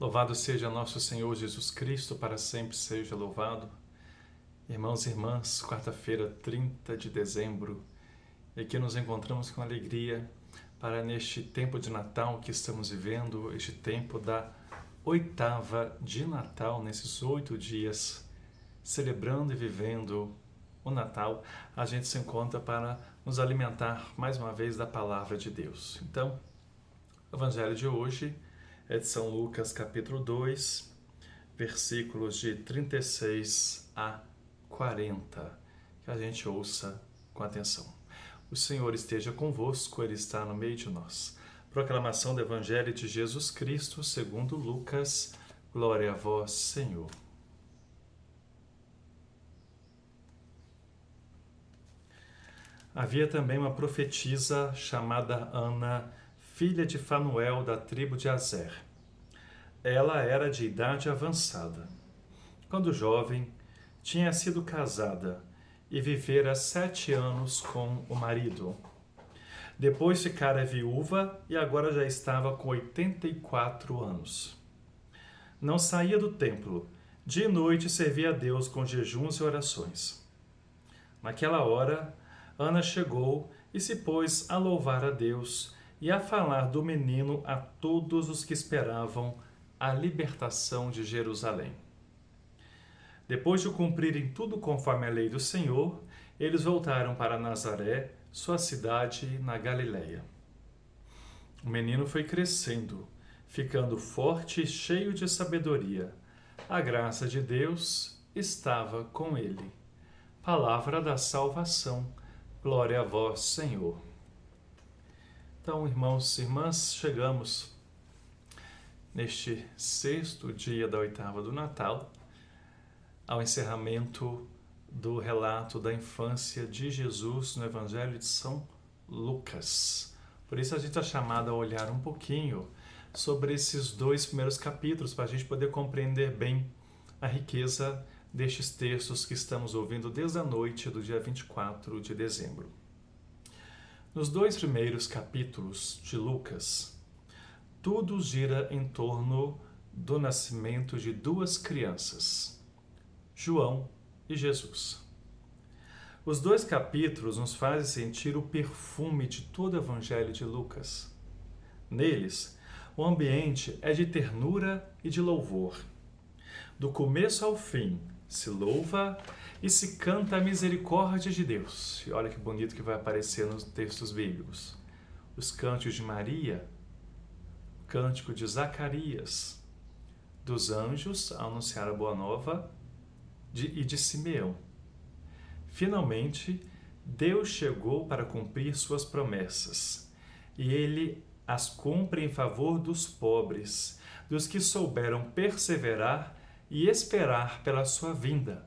Louvado seja nosso Senhor Jesus Cristo, para sempre seja louvado. Irmãos e irmãs, quarta-feira, 30 de dezembro, e aqui nos encontramos com alegria para neste tempo de Natal que estamos vivendo, este tempo da oitava de Natal, nesses 8 dias, celebrando e vivendo o Natal, a gente se encontra para nos alimentar mais uma vez da Palavra de Deus. Então, o Evangelho de hoje é de São Lucas, capítulo 2, versículos de 36 a 40, que a gente ouça com atenção. O Senhor esteja convosco, Ele está no meio de nós. Proclamação do Evangelho de Jesus Cristo, segundo Lucas. Glória a vós, Senhor. Havia também uma profetisa chamada Ana, filha de Fanuel, da tribo de Aser. Ela era de idade avançada. Quando jovem, tinha sido casada e vivera 7 anos com o marido. Depois ficara viúva e agora já estava com 84 anos. Não saía do templo. Dia e noite servia a Deus com jejuns e orações. Naquela hora, Ana chegou e se pôs a louvar a Deus e a falar do menino a todos os que esperavam a libertação de Jerusalém. Depois de cumprirem tudo conforme a lei do Senhor, eles voltaram para Nazaré, sua cidade na Galiléia. O menino foi crescendo, ficando forte e cheio de sabedoria. A graça de Deus estava com ele. Palavra da salvação. Glória a vós, Senhor. Então, irmãos e irmãs, chegamos neste 6º dia da oitava do Natal, ao encerramento do relato da infância de Jesus no Evangelho de São Lucas. Por isso a gente é chamado a olhar um pouquinho sobre esses 2 primeiros capítulos, para a gente poder compreender bem a riqueza destes textos que estamos ouvindo desde a noite do dia 24 de dezembro. Nos 2 primeiros capítulos de Lucas, tudo gira em torno do nascimento de 2 crianças, João e Jesus. Os 2 capítulos nos fazem sentir o perfume de todo o Evangelho de Lucas. Neles, o ambiente é de ternura e de louvor. Do começo ao fim, se louva e se canta a misericórdia de Deus. E olha que bonito que vai aparecer nos textos bíblicos. Os cânticos de Maria, o cântico de Zacarias, dos anjos a anunciar a boa nova e de Simeão. Finalmente, Deus chegou para cumprir suas promessas, e Ele as cumpre em favor dos pobres, dos que souberam perseverar e esperar pela sua vinda,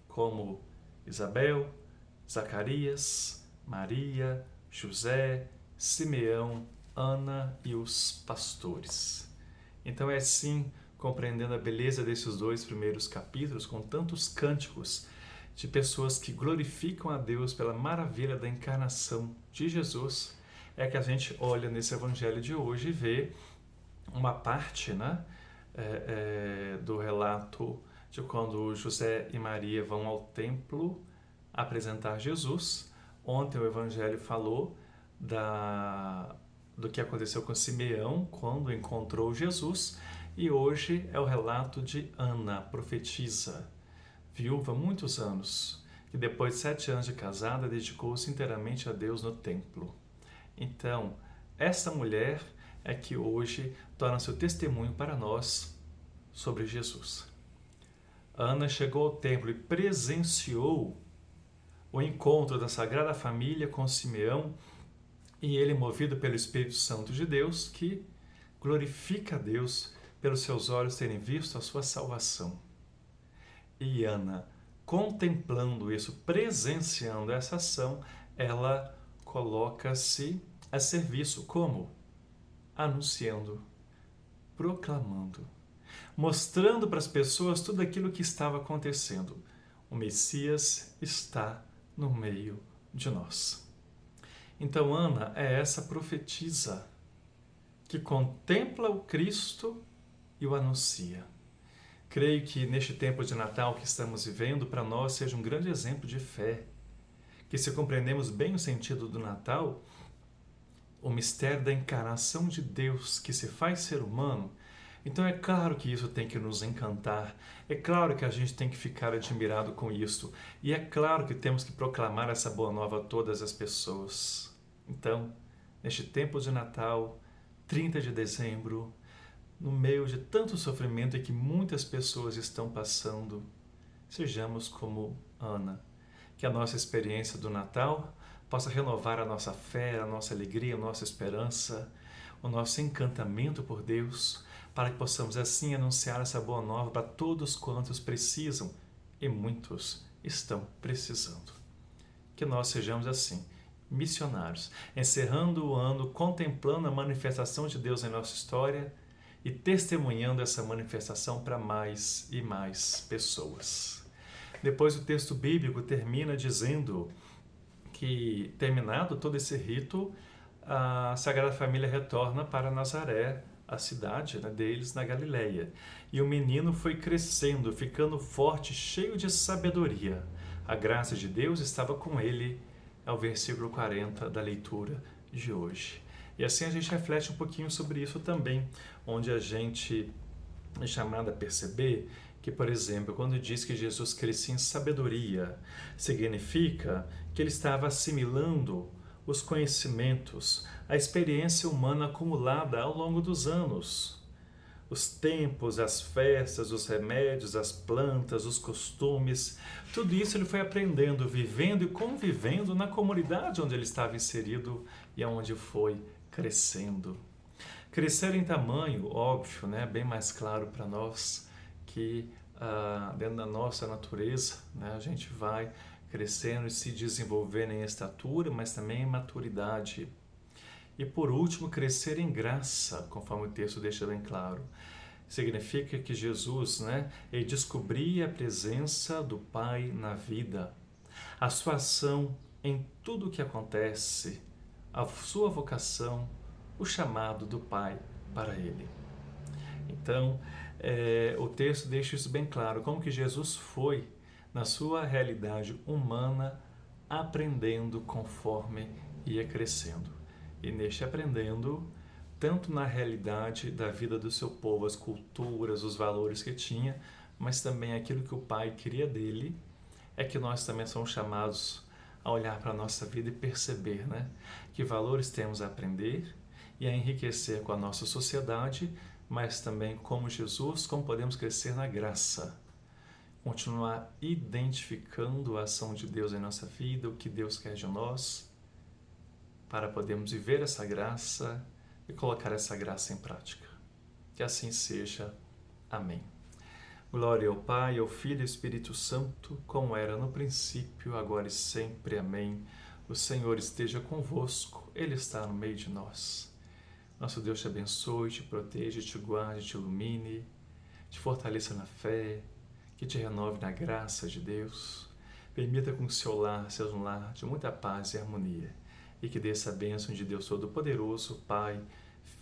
como Isabel, Zacarias, Maria, José, Simeão, Ana e os pastores. Então é assim, compreendendo a beleza desses 2 primeiros capítulos, com tantos cânticos de pessoas que glorificam a Deus pela maravilha da encarnação de Jesus, é que a gente olha nesse evangelho de hoje e vê uma parte, do relato de quando José e Maria vão ao templo apresentar Jesus. Ontem o Evangelho falou do que aconteceu com Simeão quando encontrou Jesus, e hoje é o relato de Ana, profetisa, viúva há muitos anos, que depois de 7 anos de casada dedicou-se inteiramente a Deus no templo. Então, essa mulher é que hoje torna seu testemunho para nós sobre Jesus. Ana chegou ao templo e presenciou o encontro da Sagrada Família com Simeão, e ele, movido pelo Espírito Santo de Deus, que glorifica a Deus pelos seus olhos terem visto a sua salvação. E Ana, contemplando isso, presenciando essa ação, ela coloca-se a serviço. Como? Anunciando, proclamando, mostrando para as pessoas tudo aquilo que estava acontecendo. O Messias está no meio de nós. Então Ana é essa profetisa que contempla o Cristo e o anuncia. Creio que neste tempo de Natal que estamos vivendo, para nós seja um grande exemplo de fé. Que se compreendemos bem o sentido do Natal, o mistério da encarnação de Deus que se faz ser humano, então é claro que isso tem que nos encantar, é claro que a gente tem que ficar admirado com isso, e é claro que temos que proclamar essa boa nova a todas as pessoas. Então, neste tempo de Natal, 30 de dezembro, no meio de tanto sofrimento que muitas pessoas estão passando, sejamos como Ana, que a nossa experiência do Natal possa renovar a nossa fé, a nossa alegria, a nossa esperança, o nosso encantamento por Deus, para que possamos assim anunciar essa boa nova para todos quantos precisam, e muitos estão precisando. Que nós sejamos assim, missionários, encerrando o ano, contemplando a manifestação de Deus em nossa história e testemunhando essa manifestação para mais e mais pessoas. Depois o texto bíblico termina dizendo que, terminado todo esse rito, a Sagrada Família retorna para Nazaré, a cidade deles na Galileia. E o menino foi crescendo, ficando forte, cheio de sabedoria. A graça de Deus estava com ele, é o versículo 40 da leitura de hoje. E assim a gente reflete um pouquinho sobre isso também, onde a gente é chamado a perceber que, por exemplo, quando diz que Jesus crescia em sabedoria, significa que ele estava assimilando os conhecimentos, a experiência humana acumulada ao longo dos anos. Os tempos, as festas, os remédios, as plantas, os costumes, tudo isso ele foi aprendendo, vivendo e convivendo na comunidade onde ele estava inserido e onde foi crescendo. Crescer em tamanho, óbvio, bem mais claro para nós que dentro da nossa natureza a gente vai crescendo e se desenvolvendo em estatura, mas também em maturidade. E por último, crescer em graça, conforme o texto deixa bem claro. Significa que Jesus, ele descobria a presença do Pai na vida, a sua ação em tudo o que acontece, a sua vocação, o chamado do Pai para ele. Então, o texto deixa isso bem claro, como que Jesus foi, na sua realidade humana, aprendendo conforme ia crescendo. E neste aprendendo, tanto na realidade da vida do seu povo, as culturas, os valores que tinha, mas também aquilo que o Pai queria dele, é que nós também somos chamados a olhar para a nossa vida e perceber que valores temos a aprender e a enriquecer com a nossa sociedade, mas também como Jesus, como podemos crescer na graça. Continuar identificando a ação de Deus em nossa vida, o que Deus quer de nós, para podermos viver essa graça e colocar essa graça em prática. Que assim seja. Amém. Glória ao Pai, ao Filho e ao Espírito Santo, como era no princípio, agora e sempre. Amém. O Senhor esteja convosco, Ele está no meio de nós. Nosso Deus te abençoe, te proteja, te guarde, te ilumine, te fortaleça na fé, que te renove na graça de Deus. Permita com que o seu lar seja um lar de muita paz e harmonia, e que dê essa bênção de Deus Todo-Poderoso, Pai,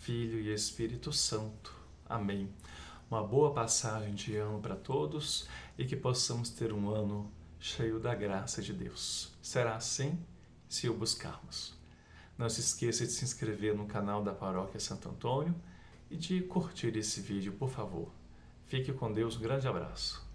Filho e Espírito Santo. Amém. Uma boa passagem de ano para todos e que possamos ter um ano cheio da graça de Deus. Será assim se o buscarmos. Não se esqueça de se inscrever no canal da Paróquia Santo Antônio e de curtir esse vídeo, por favor. Fique com Deus, um grande abraço.